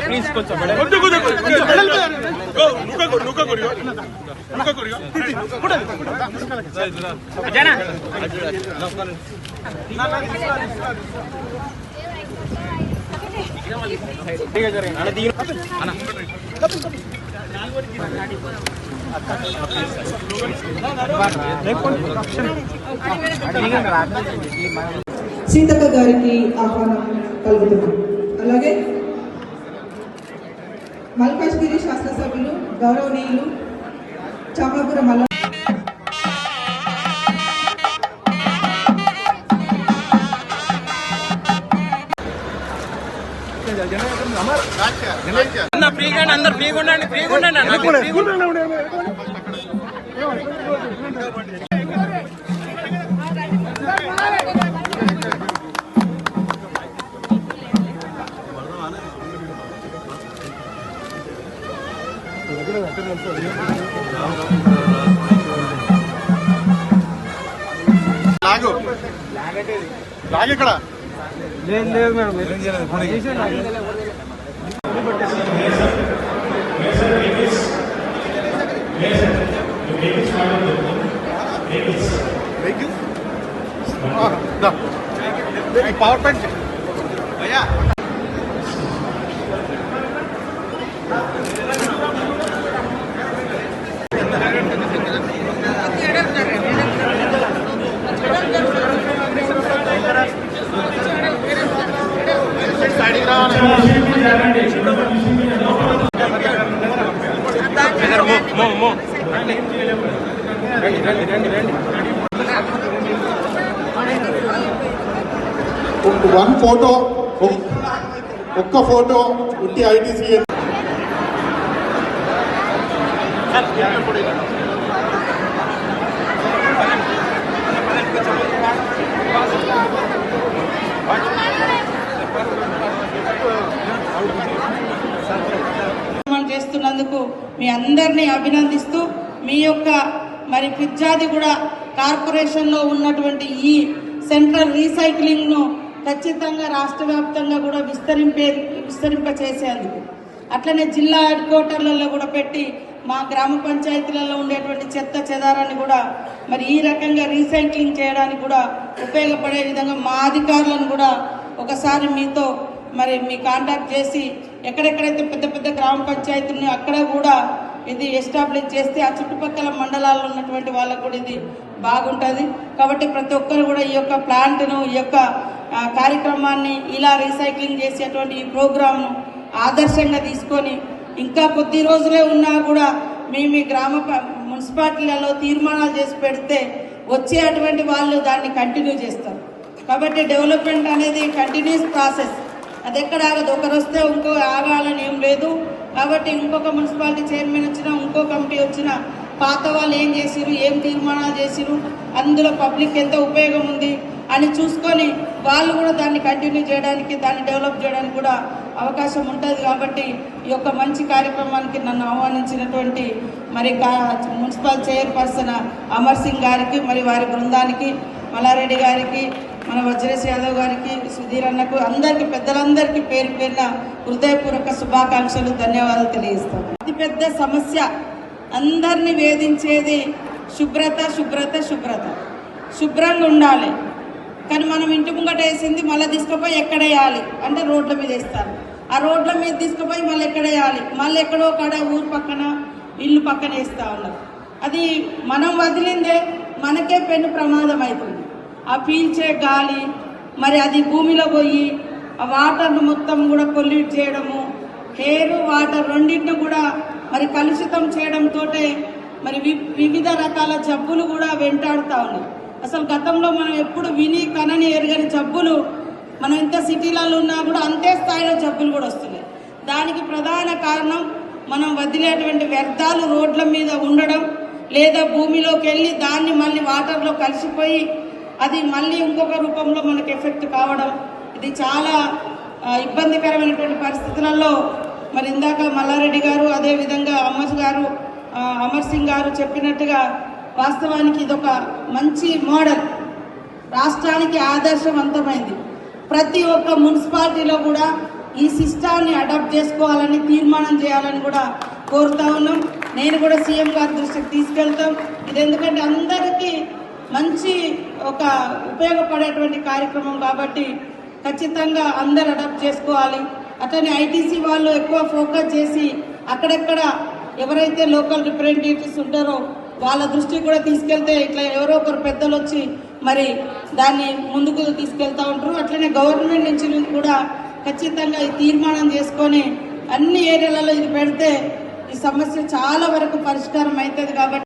Please కొంచెం సీతక్క గారికి ఆహ్వానం కలుగుతున్నాం. అలాగే మల్కాజ్గిరి శాసనసభ్యులు గౌరవనీయులు చామాపుర మల్ల అందరు ఫ్రీగా ఉండండి. లాగ్ ఇక్కడ లేదు మేడం. పవర్ పాయింట్ భయ్యా వన్ ఫోటో ఒక్క ఫోటో ఉట్టి ఐటీసీ చేస్తున్నందుకు మీ అందరినీ అభినందిస్తూ మీ యొక్క మరి ఫిర్యాది కూడా కార్పొరేషన్లో ఉన్నటువంటి ఈ సెంట్రల్ రీసైక్లింగ్ను ఖచ్చితంగా రాష్ట్ర వ్యాప్తంగా కూడా విస్తరింప చేసేందుకు అట్లనే జిల్లా హెడ్ క్వార్టర్లలో కూడా పెట్టి మా గ్రామ పంచాయతీలలో ఉండేటువంటి చెత్త చెదారాన్ని కూడా మరి ఈ రకంగా రీసైక్లింగ్ చేయడానికి కూడా ఉపయోగపడే విధంగా మా అధికారులను కూడా ఒకసారి మీతో మరి మీ కాంటాక్ట్ చేసి ఎక్కడెక్కడైతే పెద్ద పెద్ద గ్రామ పంచాయతీలు అక్కడ కూడా ఇది ఎస్టాబ్లిష్ చేస్తే ఆ చుట్టుపక్కల మండలాల్లో ఉన్నటువంటి వాళ్ళకు కూడా ఇది బాగుంటుంది. కాబట్టి ప్రతి ఒక్కరు కూడా ఈ యొక్క ప్లాంట్ను ఈ యొక్క కార్యక్రమాన్ని ఇలా రీసైక్లింగ్ చేసేటువంటి ఈ ప్రోగ్రామ్ను ఆదర్శంగా తీసుకొని ఇంకా కొద్ది రోజులే ఉన్నా కూడా మీ గ్రామ మున్సిపాలిటీలలో తీర్మానాలు చేసి పెడితే వచ్చేటువంటి వాళ్ళు దాన్ని కంటిన్యూ చేస్తారు. కాబట్టి డెవలప్మెంట్ అనేది కంటిన్యూస్ ప్రాసెస్, అది ఎక్కడ ఆగదు. ఒకరు వస్తే ఇంకో ఆగాలని ఏం లేదు. కాబట్టి ఇంకొక మున్సిపాలిటీ చైర్మన్ వచ్చినా ఇంకో కమిటీ వచ్చినా పాత వాళ్ళు ఏం చేసిరు, ఏం తీర్మానాలు చేసిరు, అందులో పబ్లిక్ ఎంత ఉపయోగం ఉంది అని చూసుకొని వాళ్ళు కూడా దాన్ని కంటిన్యూ చేయడానికి దాన్ని డెవలప్ చేయడానికి కూడా అవకాశం ఉంటుంది. కాబట్టి ఈ యొక్క మంచి కార్యక్రమానికి నన్ను ఆహ్వానించినటువంటి మరి మున్సిపల్ చైర్పర్సన్ అమర్ సింగ్ గారికి మరి వారి బృందానికి మల్లారెడ్డి గారికి మన వజ్రేష్ యాదవ్ గారికి సుధీర్ అన్నకు అందరికీ పెద్దలందరికీ పేరు పేరున హృదయపూర్వక శుభాకాంక్షలు ధన్యవాదాలు తెలియజేస్తాను. అతిపెద్ద సమస్య అందరినీ వేధించేది శుభ్రత శుభ్రత శుభ్రత. శుభ్రంగా ఉండాలి, కానీ మనం ఇంటి ముంగట వేసింది మళ్ళీ తీసుకుపోయి ఎక్కడ వేయాలి అంటే రోడ్ల మీద వేస్తారు. ఆ రోడ్ల మీద తీసుకుపోయి మళ్ళీ ఎక్కడ వేయాలి, మళ్ళీ ఎక్కడో కాడ ఊరు పక్కన ఇల్లు పక్కన వేస్తూ ఉన్నారు. అది మనం వదిలిందే మనకే పెను ప్రమాదం అవుతుంది. ఆ పీల్చే గాలి మరి అది భూమిలో పోయి ఆ వాటర్ను మొత్తం కూడా పొల్యూట్ చేయడము, ఎయిర్ వాటర్ రెండింటిని కూడా మరి కలుషితం చేయడంతో మరి వివిధ రకాల జబ్బులు కూడా వెంటాడుతూ ఉన్నాయి. అసలు గతంలో మనం ఎప్పుడు విని కనని ఎరగని జబ్బులు మనం ఇంత సిటీలలో ఉన్నా కూడా అంతే స్థాయిలో జబ్బులు కూడా వస్తున్నాయి. దానికి ప్రధాన కారణం మనం వదిలేటువంటి వ్యర్థాలు రోడ్ల మీద ఉండడం, లేదా భూమిలోకి వెళ్ళి దాన్ని మళ్ళీ వాటర్లో కలిసిపోయి అది మళ్ళీ ఇంకొక రూపంలో మనకు ఎఫెక్ట్ కావడం. ఇది చాలా ఇబ్బందికరమైనటువంటి పరిస్థితులలో మరి ఇందాక మల్లారెడ్డి గారు అదేవిధంగా అమర్ సింగ్ గారు చెప్పినట్టుగా వాస్తవానికి ఇదొక మంచి మోడల్, రాష్ట్రానికి ఆదర్శవంతమైంది. ప్రతి ఒక్క మున్సిపాలిటీలో కూడా ఈ సిస్టాన్ని అడాప్ట్ చేసుకోవాలని తీర్మానం చేయాలని కూడా కోరుతా ఉన్నాం. నేను కూడా సీఎం గారి దృష్టికి తీసుకెళ్తాం. ఇది ఎందుకంటే అందరికీ మంచి ఒక ఉపయోగపడేటువంటి కార్యక్రమం కాబట్టి ఖచ్చితంగా అందరు అడాప్ట్ చేసుకోవాలి. అట్లనే ఐటీసీ వాళ్ళు ఎక్కువ ఫోకస్ చేసి అక్కడెక్కడ ఎవరైతే లోకల్ రిప్రజెంటేటివ్స్ ఉంటారో వాళ్ళ దృష్టికి కూడా తీసుకెళ్తే ఇట్లా ఎవరో ఒకరు పెద్దలు వచ్చి మరి దాన్ని ముందుకు తీసుకెళ్తా ఉంటారు. అట్లనే గవర్నమెంట్ నుంచి కూడా ఖచ్చితంగా ఈ తీర్మానం చేసుకొని అన్ని ఏరియాలలో ఇది పెడితే ఈ సమస్య చాలా వరకు పరిష్కారం అవుతుంది కాబట్టి